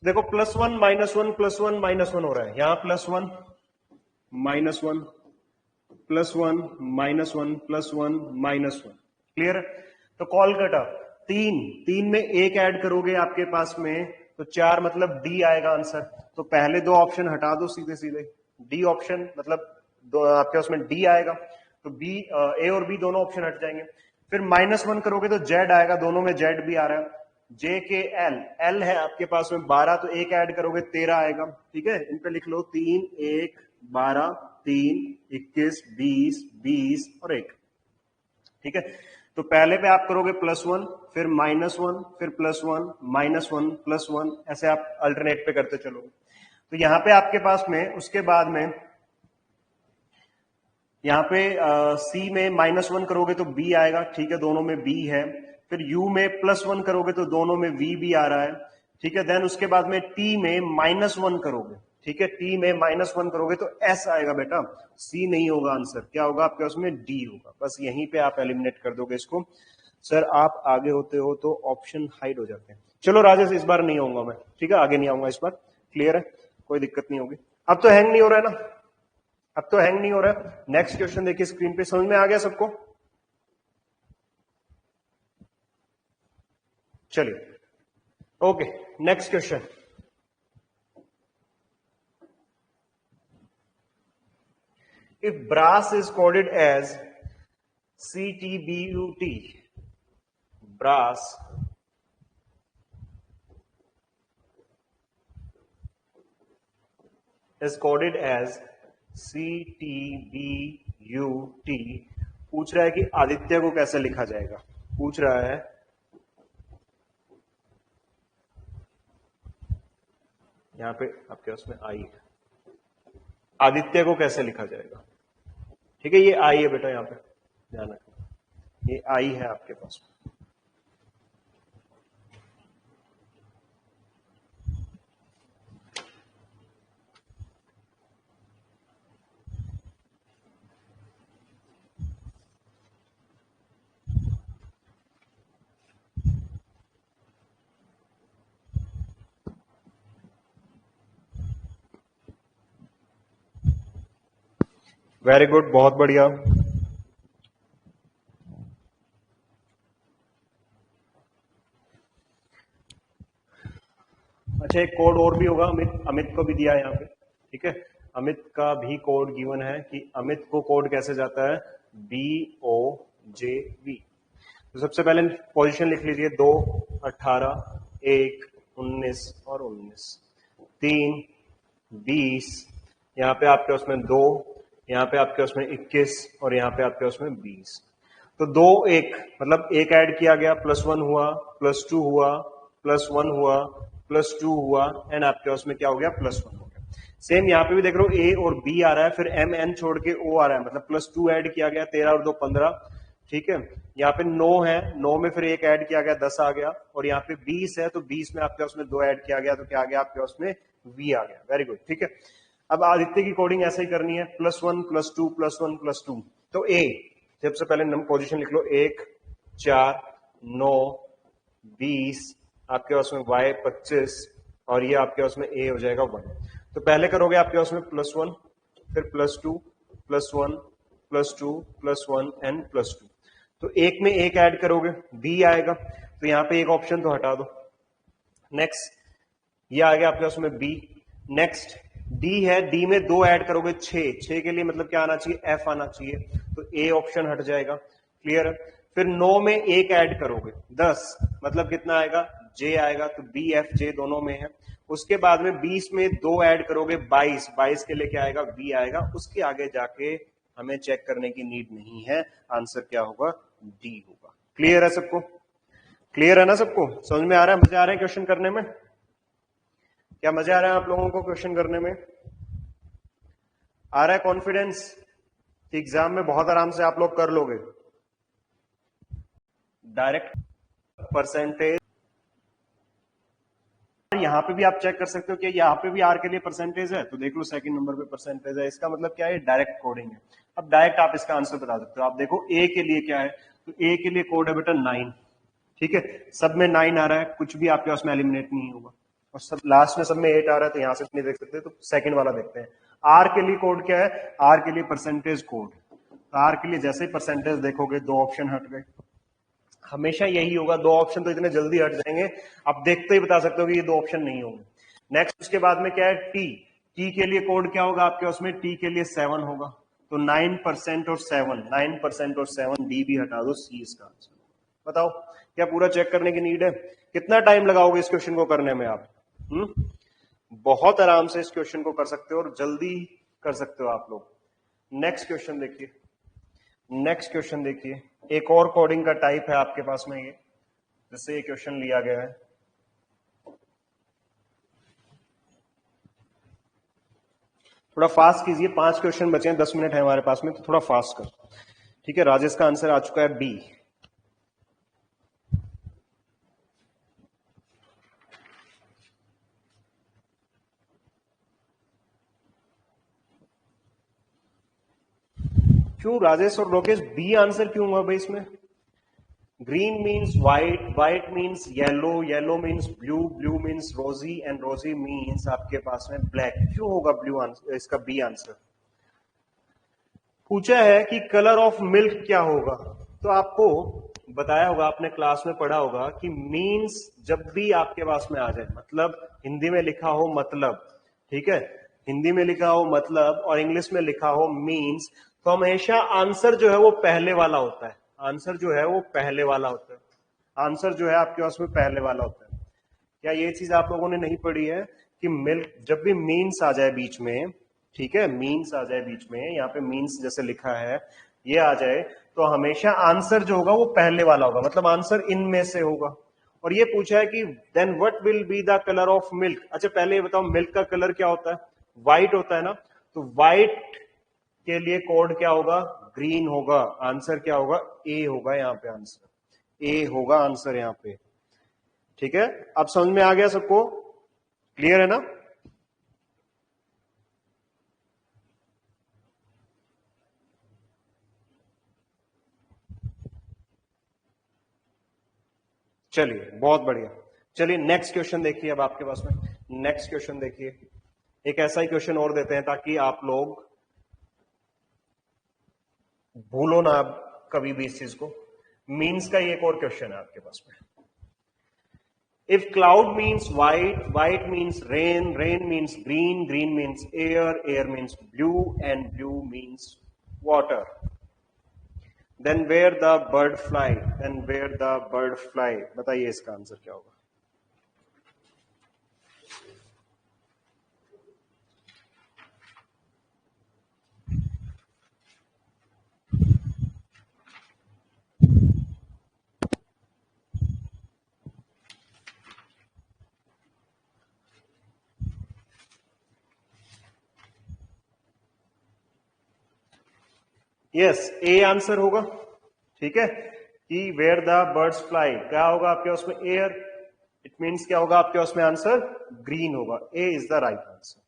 S1: देखो +1 -1 +1 -1 हो रहा है, यहां +1 -1 +1 -1 +1 -1, क्लियर है। तो कॉल कटा, 3 3 में एक ऐड करोगे आपके पास में तो 4, मतलब डी आएगा आंसर। तो पहले दो ऑप्शन हटा दो सीधे सीधे, डी ऑप्शन मतलब आपके उसमें डी आएगा, तो बी, ए और बी दोनों ऑप्शन हट जाएंगे। फिर -1 करोगे तो जेड आएगा, दोनों में जेड भी आ रहा है। जे के एल, एल है आपके पास में 12, तो एक ऐड करोगे 13 आएगा, ठीक है। इन पे लिख लो 3 1 12 3 21 20 20 और 1, ठीक है। तो पहले पे आप करोगे +1, फिर -1, फिर +1 -1 +1, ऐसे आप अल्टरनेट पे करते चलोगे। तो यहां पे आपके पास में उसके बाद में यहाँ पे सी में -1 करोगे तो बी आएगा, ठीक है, दोनों में बी है। फिर यू में +1 करोगे तो दोनों में वी भी आ रहा है, ठीक है। देन उसके बाद में टी में -1 करोगे, ठीक है, टी में -1 करोगे तो एस आएगा बेटा, सी नहीं होगा आंसर, क्या होगा आपके उसमें डी होगा। बस यहीं पे आप एलिमिनेट कर दोगे इसको। सर आप आगे होते हो तो ऑप्शन हाइड हो जाते हैं। चलो राजेश, इस बार नहीं आऊंगा मैं, ठीक है, आगे नहीं आऊंगा इस बार, क्लियर है, कोई दिक्कत नहीं होगी। अब तो हैंग नहीं हो रहा है ना, अब तो हैंग नहीं हो रहा है। नेक्स्ट क्वेश्चन देखिए स्क्रीन पे, समझ में आ गया सबको। चलिए, okay, next question. If brass is coded as CTBUT, brass is coded as CTBUT, पूछ रहा है कि आदित्य को कैसे लिखा जाएगा, पूछ रहा है यहां पे आपके उसमें आई है, आदित्य को कैसे लिखा जाएगा, ठीक है। ये आई है बेटा, यहां पे ध्यान रखना, ये आई है आपके पास में। वेरी गुड, बहुत बढ़िया। अच्छा, एक कोड और भी होगा, अमित अमित को भी दिया है यहाँ पे, ठीक है। अमित का भी कोड गिवन है कि अमित को कोड कैसे जाता है, BOJV। तो सबसे पहले पोजीशन लिख लीजिए, 2, 18, 1, 19 और 19, 3, 20, यहाँ पे आपके उसमें 2, यहाँ पे आपके उसमें 21 और यहाँ पे आपके उसमें 20। तो 2 1 मतलब एक ऐड किया गया, +1 हुआ, +2 हुआ, +1 हुआ, +2 हुआ, एंड आपके उसमें क्या हो गया, +1 हो गया। सेम यहाँ पे भी देख रहे हो, ए और बी आ रहा है, फिर MN छोड़ के O आ रहा है, मतलब +2 ऐड किया गया, 13 और 2 15, ठीक है। यहाँ पे 9 है, 9 में फिर एक ऐड किया गया, 10 आ गया, और यहाँ पे 20 है, तो 20 में आपके उसमें 2 ऐड किया गया, तो क्या आ गया आपके उसमें, V आ गया। वेरी गुड, ठीक है। अब आदित्य की कोडिंग ऐसे ही करनी है, +1 +2 +1 +2। तो ए सबसे पहले नंबर पोजीशन लिख लो, 1 4 9 20, आपके पास में Y 25, और ये आपके पास में A हो जाएगा 1। तो पहले करोगे आपके पास में +1, फिर +2 +1 +2 +1 एंड +2। तो एक में एक ऐड करोगे, B आएगा, तो यहां पे एक ऑप्शन तो हटा दो। नेक्स्ट, ये आ गया आपके पास में B। नेक्स्ट D है, D में 2 ऐड करोगे, 6 के लिए मतलब क्या आना चाहिए, F आना चाहिए, तो A ऑप्शन हट जाएगा। क्लियर है। फिर 9 में एक ऐड करोगे, 10 मतलब कितना आएगा, J आएगा, तो B F J दोनों में है। उसके बाद में 20 में 2 ऐड करोगे, 22 के लिए क्या आएगा, B आएगा। उसके आगे जाके हमें चेक करने की नीड नहीं है, आंसर क्या होगा, D होगा। क्लियर है सबको, क्लियर है ना सबको, समझ में आ रहा है, मजे आ रहे हैं क्वेश्चन करने में, क्या मजा आ रहा है आप लोगों को क्वेश्चन करने में, आ रहा है कॉन्फिडेंस कि एग्जाम में बहुत आराम से आप लोग कर लोगे। डायरेक्ट परसेंटेज, यहां पे भी आप चेक कर सकते हो कि यहाँ पे भी आर के लिए परसेंटेज है, तो देख लो सेकंड नंबर पे परसेंटेज है, इसका मतलब क्या है, डायरेक्ट कोडिंग है। अब डायरेक्ट आप इसका आंसर बता सकते हो। आप देखो ए के लिए क्या है, तो ए के लिए कोड है बेटा 9, ठीक है, सब में 9 आ रहा है, कुछ भी आपके पास में एलिमिनेट नहीं होगा, और सब लास्ट में सब में 8 आ रहा है, तो यहां से नहीं देख सकते, तो सेकंड वाला देखते हैं। आर के लिए कोड क्या है, आर के लिए परसेंटेज कोड, तो आर के लिए जैसे ही परसेंटेज देखोगे 2 ऑप्शन हट गए, हमेशा यही होगा, 2 ऑप्शन तो इतने जल्दी हट जाएंगे, आप देखते ही बता सकते हो कि ये 2 ऑप्शन नहीं होंगे। नेक्स्ट उसके बाद में क्या है, टी, टी के लिए कोड क्या होगा आपके उसमें, टी के लिए 7 होगा, तो 9% और 7, 9% और 7, डी भी हटा दो, सी इसका आंसर। बताओ, क्या पूरा चेक करने की नीड है, कितना टाइम लगाओगे इस क्वेश्चन को करने में आप, बहुत आराम से इस क्वेश्चन को कर सकते हो और जल्दी कर सकते हो आप लोग। नेक्स्ट क्वेश्चन देखिए, नेक्स्ट क्वेश्चन देखिए, एक और कोडिंग का टाइप है आपके पास में, ये जिससे ये क्वेश्चन लिया गया है। थोड़ा फास्ट कीजिए, 5 क्वेश्चन बचे हैं, 10 मिनट है हमारे पास में, तो थोड़ा फास्ट कर, ठीक है। राजेश का आंसर आ चुका है बी। क्यों राजेश और लोकेश बी आंसर क्यों हुआ भाई इसमें, green means white, white means yellow, yellow means blue, blue means रोजी, एंड रोजी मीन्स आपके पास में ब्लैक, क्यों होगा ब्लू आंसर, इसका बी आंसर। पूछा है कि कलर ऑफ मिल्क क्या होगा, तो आपको बताया होगा, आपने क्लास में पढ़ा होगा कि मीन्स जब भी आपके पास में आ जाए, मतलब हिंदी में लिखा हो मतलब, ठीक है, हिंदी में लिखा हो मतलब और इंग्लिश में लिखा हो मीन्स, तो हमेशा आंसर जो है वो पहले वाला होता है, आंसर जो है वो पहले वाला होता है, आंसर जो है आपके पास में पहले वाला होता है। क्या ये चीज आप लोगों ने नहीं पढ़ी है कि मिल्क जब भी मीन्स आ जाए बीच में, ठीक है, मीन्स आ जाए बीच में, यहाँ पे मीन्स जैसे लिखा है ये आ जाए, तो हमेशा आंसर जो होगा वो पहले वाला होगा, मतलब आंसर इनमें से होगा। और ये पूछा है कि then what will be the colour of milk. अच्छा पहले ये बताओ, मिल्क का कलर क्या होता है, व्हाइट होता है ना, तो व्हाइट के लिए कोड क्या होगा, ग्रीन होगा, आंसर क्या होगा, ए होगा, यहाँ पे आंसर ए होगा, आंसर यहाँ पे, ठीक है। अब समझ में आ गया सबको, क्लियर है ना। चलिए बहुत बढ़िया, चलिए नेक्स्ट क्वेश्चन देखिए, अब आपके पास में नेक्स्ट क्वेश्चन देखिए, एक ऐसा ही क्वेश्चन और देते हैं ताकि आप लोग भूलो ना आप कभी भी इस चीज को। मीन्स का ये एक और क्वेश्चन है आपके पास में। If cloud means white, white means rain, rain means green, green means air, air means blue, and blue means water, then where the bird fly? Then where the bird fly? बताइए इसका answer क्या होगा? Yes, A answer होगा। ठीक है, कि where the birds fly क्या होगा आपके उसमें? एयर। इट मीन्स क्या होगा आपके उसमें? आंसर ग्रीन होगा। ए इज द राइट आंसर।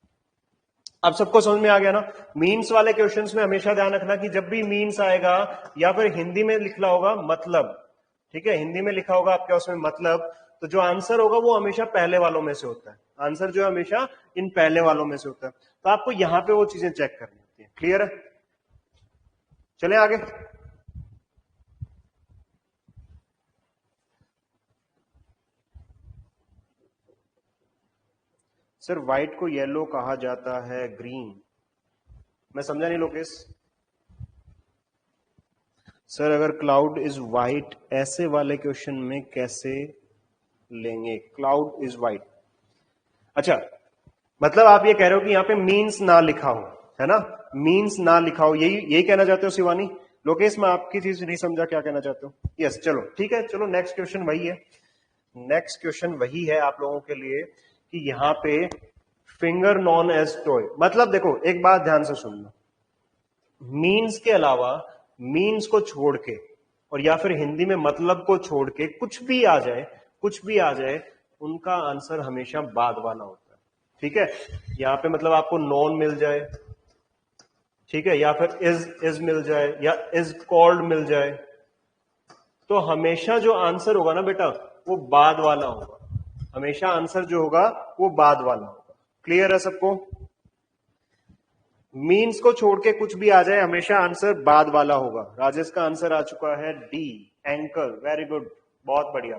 S1: अब सबको समझ में आ गया ना? मीन्स वाले क्वेश्चंस में हमेशा ध्यान रखना कि जब भी मीन्स आएगा या फिर हिंदी में लिखा होगा मतलब, ठीक है, हिंदी में लिखा होगा आपके उसमें मतलब, तो जो आंसर होगा वो हमेशा पहले वालों में से होता है। आंसर जो है हमेशा इन पहले वालों में से होता है। तो आपको यहां पे वो चीजें चेक करनी होती है। क्लियर है? चले आगे। सर व्हाइट को येलो कहा जाता है, ग्रीन। मैं समझा नहीं लोकेश। सर अगर क्लाउड इज व्हाइट, ऐसे वाले क्वेश्चन में कैसे लेंगे? क्लाउड इज व्हाइट, अच्छा मतलब आप ये कह रहे हो कि यहां पे मीन्स ना लिखा हो, है ना? मीन्स ना लिखा हो, यही कहना चाहते हो शिवानी? लोकेश मैं आपकी चीज नहीं समझा, क्या कहना चाहते हो? यस, चलो ठीक है, चलो नेक्स्ट क्वेश्चन वही है। नेक्स्ट क्वेश्चन वही है आप लोगों के लिए कि यहां पे फिंगर नॉन एज टॉय, मतलब देखो एक बात ध्यान से सुनना, मीन्स के अलावा, मीन्स को छोड़ के और या फिर हिंदी में मतलब को छोड़ के कुछ भी आ जाए, कुछ भी आ जाए, उनका आंसर हमेशा बाद वाला होता है। ठीक है, यहां पे मतलब आपको नॉन मिल जाए, ठीक है, या फिर इज मिल जाए या इज कॉल्ड मिल जाए, तो हमेशा जो आंसर होगा ना बेटा वो बाद वाला होगा। हमेशा आंसर जो होगा वो बाद वाला होगा। क्लियर है सबको? मीन्स को छोड़ के कुछ भी आ जाए, हमेशा आंसर बाद वाला होगा। राजेश का आंसर आ चुका है डी, एंकल। वेरी गुड, बहुत बढ़िया।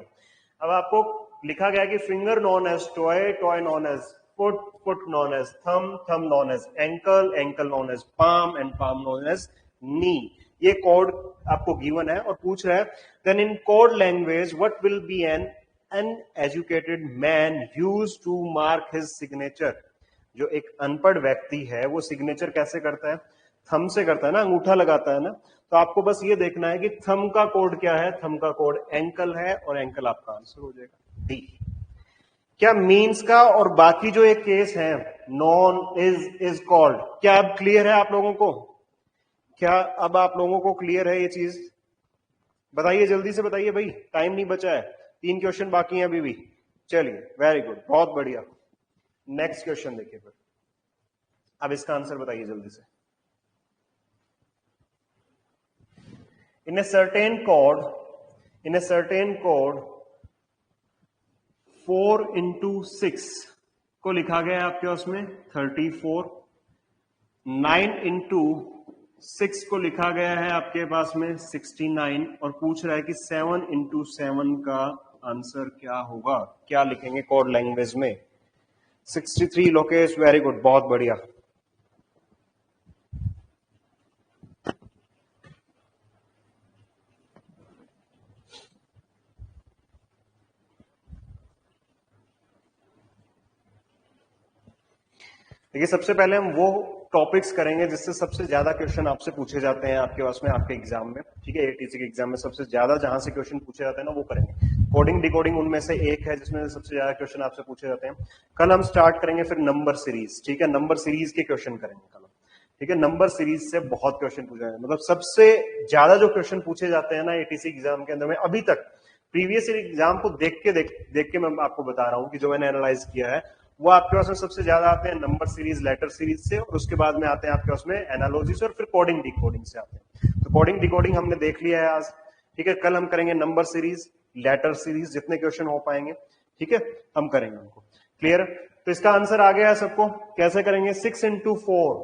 S1: अब आपको लिखा गया कि finger known as toe, toe known as foot, foot known as thumb, thumb known as ankle, ankle known as palm, and palm known as knee. ये कोड आपको गिवन है और पूछ रहा है then in code language what will be an educated man use to mark his signature. जो एक अनपढ़ व्यक्ति है वो सिग्नेचर कैसे करता है? थंब से करता है ना, अंगूठा लगाता है ना। तो आपको बस ये देखना है कि थंब का कोड क्या है। थंब का कोड एंकल है और एंकल आपका आंसर हो जाएगा डी। क्या मीन्स का और बाकी जो एक केस है नॉन इज कॉल्ड, क्या अब क्लियर है आप लोगों को? क्या अब आप लोगों को क्लियर है ये चीज? बताइए, जल्दी से बताइए भाई, टाइम नहीं बचा है, 3 क्वेश्चन बाकी हैं अभी भी। चलिए, वेरी गुड, बहुत बढ़िया। नेक्स्ट क्वेश्चन देखिए फिर। अब इसका आंसर बताइए जल्दी से। In a certain code, in a certain code 4x6 को लिखा गया है आपके उसमें 34, 9x6 को लिखा गया है आपके पास में 69, और पूछ रहा है कि 7x7 का आंसर क्या होगा? क्या लिखेंगे कोड लैंग्वेज में? 63 लोकेश, वेरी गुड, बहुत बढ़िया। देखिए सबसे पहले हम वो टॉपिक्स करेंगे जिससे सबसे ज्यादा क्वेश्चन आपसे पूछे जाते हैं आपके पास में, आपके एग्जाम में। ठीक है, एटीसी के एग्जाम में सबसे ज्यादा जहां से क्वेश्चन पूछे जाते हैं ना वो करेंगे। कोडिंग डिकोडिंग उनमें से एक है जिसमें सबसे ज्यादा क्वेश्चन आपसे पूछे जाते हैं। कल हम स्टार्ट करेंगे फिर नंबर सीरीज। ठीक है, नंबर सीरीज के क्वेश्चन करेंगे कल। ठीक है, नंबर सीरीज से बहुत क्वेश्चन पूछे जाते हैं, मतलब सबसे ज्यादा जो क्वेश्चन पूछे जाते हैं ना एटीसी एग्जाम के अंदर में अभी तक, प्रीवियस एग्जाम को देख के मैं आपको बता रहा हूं कि जो मैंने एनालाइज किया है, वो आपके पास में सबसे ज्यादा आते हैं नंबर सीरीज, लेटर सीरीज से, और उसके बाद में आते हैं आपके पास में एनालॉजी से, और फिर कोडिंग डिकोडिंग से आते हैं। तो कोडिंग डिकोडिंग हमने देख लिया है आज। ठीक है, कल हम करेंगे नंबर सीरीज, लेटर सीरीज, जितने क्वेश्चन हो पाएंगे, ठीक है, हम करेंगे उनको। क्लियर? तो इसका आंसर आ गया है सबको? कैसे करेंगे? 6 into 4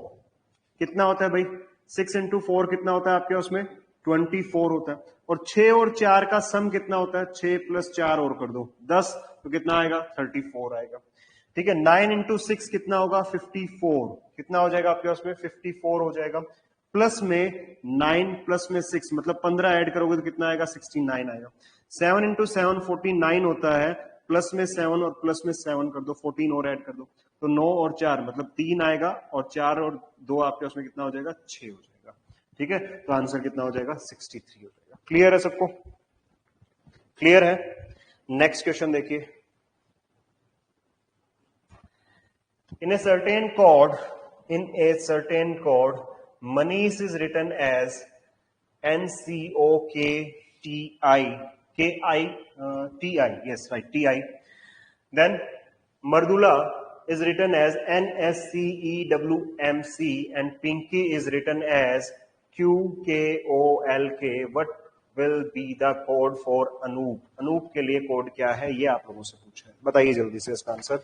S1: कितना होता है भाई? 6 इंटू 4 कितना होता है आपके उसमें 24 होता है, और 6 और 4 का सम कितना होता है 6 प्लस 4 और कर दो 10, तो कितना आएगा 34 आएगा। ठीक है, 9 इंटू 6 कितना होगा 54, कितना हो जाएगा आपके उसमें 54 हो जाएगा, प्लस में 9 प्लस में 6 मतलब 15 ऐड करोगे तो कितना आएगा 69 आएगा। 7 इंटू 7 49 होता है, प्लस में 7 और प्लस में 7 कर दो 14 और ऐड कर दो, तो 9 और 4 मतलब 3 आएगा, और 4 और 2 आपके उसमें कितना हो जाएगा 6 हो जाएगा। ठीक है, तो आंसर कितना हो जाएगा 63 हो जाएगा। क्लियर है सबको? क्लियर है? नेक्स्ट क्वेश्चन देखिए। In a certain code, Manish is written as NCOKTI, yes, right, TI. Then Mardula is written as NSCEWMC, and Pinky is written as QKOLK. What will be the code for Anoop? Anoop के लिए code क्या है, ये आप लोगों से पूछा है, बताइए जल्दी से इसका आंसर।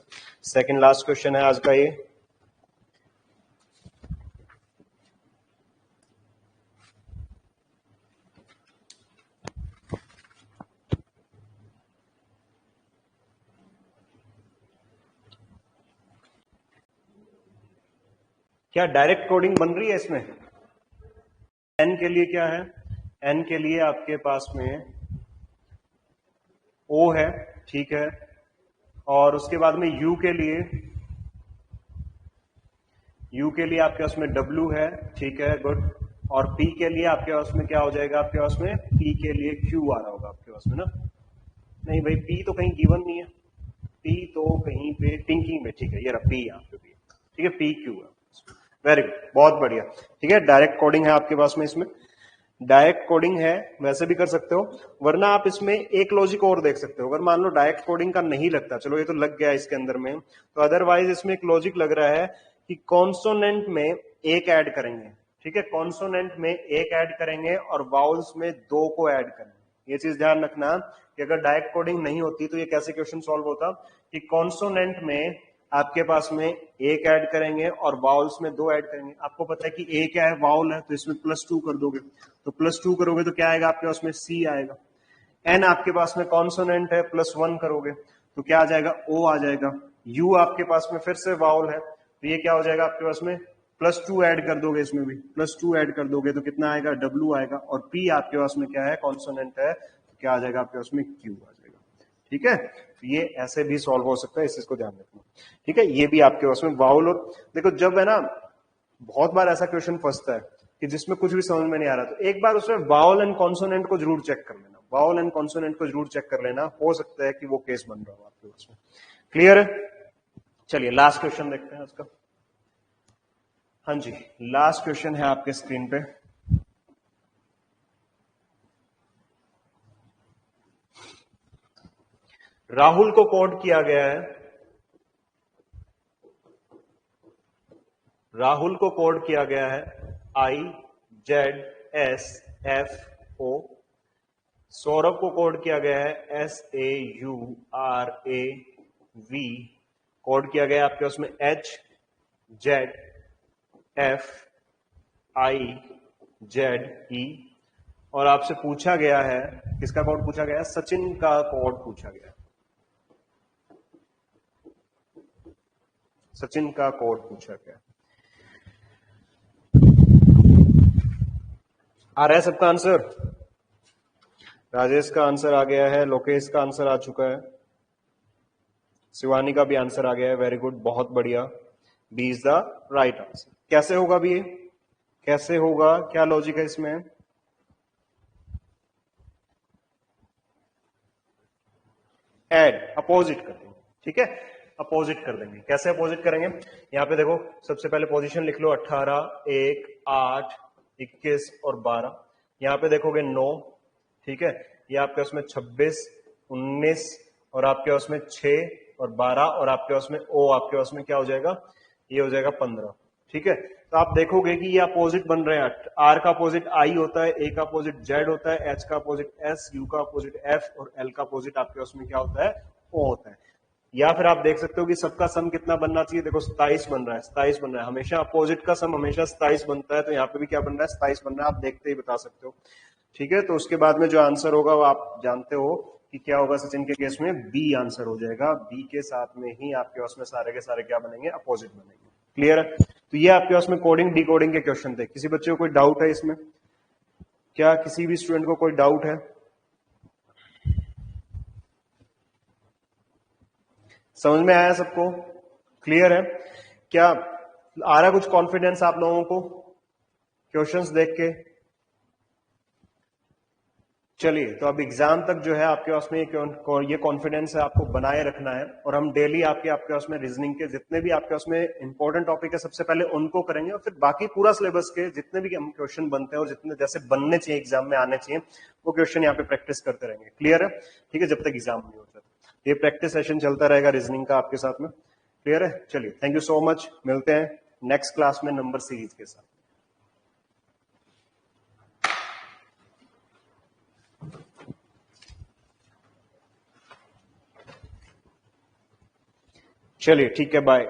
S1: सेकंड लास्ट क्वेश्चन है आज का ये। क्या डायरेक्ट कोडिंग बन रही है इसमें? एन के लिए क्या है, एन के लिए आपके पास में ओ है, ठीक है, और उसके बाद में यू के लिए आपके पास में डब्ल्यू है, ठीक है, गुड, और पी के लिए आपके पास में क्या हो जाएगा, आपके पास में पी के लिए क्यू आ रहा होगा आपके पास में ना, नहीं भाई पी तो कहीं गिवन नहीं है, पी तो कहीं पे थिंकिंग में, ठीक है, ये रहा पी यहाँ पे भी, ठीक है, पी क्यू है, वेरी गुड, बहुत बढ़िया। ठीक है, डायरेक्ट कोडिंग है आपके पास में, इसमें डायरेक्ट कोडिंग है, वैसे भी कर सकते हो, वरना आप इसमें एक लॉजिक और देख सकते हो। अगर मान लो डायरेक्ट कोडिंग का नहीं लगता, चलो ये तो लग गया इसके अंदर में, तो अदरवाइज इसमें एक लॉजिक लग रहा है कि कॉन्सोनेंट में एक ऐड करेंगे, ठीक है, कॉन्सोनेंट में एक ऐड करेंगे और वाउल्स में 2 को ऐड करेंगे। ये चीज ध्यान रखना कि अगर डायरेक्ट कोडिंग नहीं होती तो ये कैसे क्वेश्चन सॉल्व होता कि कॉन्सोनेंट में आपके पास में एक ऐड करेंगे और वाउल्स में 2 ऐड करेंगे। आपको पता है कि ए क्या है, वाउल है, तो इसमें +2 कर दोगे, तो +2 करोगे तो क्या आएगा आपके पास में सी आएगा। एन आपके पास में कॉन्सोनेंट है, +1 करोगे तो क्या आ जाएगा, ओ आ जाएगा। यू आपके पास में फिर से वाउल है, तो ये क्या हो जाएगा आपके पास में +2 ऐड कर दोगे, इसमें भी +2 ऐड कर दोगे तो कितना आएगा, डब्ल्यू आएगा, और पी आपके पास में क्या है, कॉन्सोनेंट है, तो क्या आ जाएगा आपके पास में, क्यू आ जाएगा। ठीक है, तो ये ऐसे भी सॉल्व हो सकता है, इस चीज को ध्यान रखना। ठीक है, ये भी आपके पास में वाउल, और देखो जब है ना, बहुत बार ऐसा क्वेश्चन फंसता है कि जिसमें कुछ भी समझ में नहीं आ रहा, तो एक बार उसमें वाउल एंड कॉन्सोनेंट को जरूर चेक कर लेना, वाउल एंड कॉन्सोनेंट को जरूर चेक कर लेना, हो सकता है कि वो केस बन रहा हो आपके पास में। क्लियर है? चलिए लास्ट क्वेश्चन देखते हैं उसका। हाँ जी, लास्ट क्वेश्चन है आपके स्क्रीन पे। राहुल को कोड किया गया है, राहुल को कोड किया गया है IZSFO, सौरभ को कोड किया गया है SAURAV, कोड किया गया है आपके उसमें HZFIZE, और आपसे पूछा गया है, किसका कोड पूछा गया है, सचिन का कोड पूछा गया है, सचिन का कोड पूछा गया। आ रहा है सबका आंसर? राजेश का आंसर आ गया है, लोकेश का आंसर आ चुका है, शिवानी का भी आंसर आ गया है, वेरी गुड, बहुत बढ़िया, B is the right answer. कैसे होगा भी ये, कैसे होगा, क्या लॉजिक है इसमें? ऐड, अपोजिट कर देंगे, ठीक है, अपोजिट कर देंगे। कैसे अपोजिट करेंगे, यहां पे देखो सबसे पहले पोजीशन लिख लो, 18, 1, 8, 21 और 12, यहां पे देखोगे 9, ठीक है, ये आपके उसमें 26, 19 और आपके उसमें 6 और 12 और आपके उसमें ओ आपके उसमें क्या हो जाएगा, ये हो जाएगा 15, ठीक है। तो आप देखोगे कि ये अपोजिट बन रहे हैं, आर का अपोजिट आई होता है, ए का अपोजिट जेड होता है, एच का अपोजिट एस, यू का अपोजिट एफ और एल का अपोजिट आपके उसमें क्या होता है, ओ होता है। या फिर आप देख सकते हो कि सबका सम कितना बनना चाहिए, देखो 27 बन रहा है, 27 बन रहा है, हमेशा अपोजिट का सम हमेशा 27 बनता है, तो यहाँ पे भी क्या बन रहा है, 27 बन रहा है, आप देखते ही बता सकते हो। ठीक है, तो उसके बाद में जो आंसर होगा वो आप जानते हो कि क्या होगा सचिन के केस में, बी आंसर हो जाएगा, बी के साथ में ही आपके पास में सारे के सारे क्या बनेंगे, अपोजिट बनेंगे। क्लियर है? तो ये आपके पास में कोडिंग डिकोडिंग के क्वेश्चन थे। किसी बच्चे को कोई डाउट है इसमें? क्या किसी भी स्टूडेंट को कोई डाउट है? समझ में आया सबको? क्लियर है? क्या आ रहा कुछ कॉन्फिडेंस आप लोगों को क्वेश्चंस देख के? चलिए, तो अब एग्जाम तक जो है आपके पास में ये कॉन्फिडेंस है आपको बनाए रखना है, और हम डेली आपके पास में रीजनिंग के जितने भी आपके पास में इंपॉर्टेंट टॉपिक है सबसे पहले उनको करेंगे, और फिर बाकी पूरा सिलेबस के जितने भी हम क्वेश्चन बनते हैं और जितने जैसे बनने चाहिए एग्जाम में आने चाहिए वो क्वेश्चन यहाँ पे प्रैक्टिस करते रहेंगे। क्लियर है? ठीक है, जब तक एग्जाम नहीं होता ये प्रैक्टिस सेशन चलता रहेगा रीजनिंग का आपके साथ में। क्लियर है? चलिए, थैंक यू सो मच, मिलते हैं नेक्स्ट क्लास में नंबर सीरीज के साथ। चलिए ठीक है, बाय।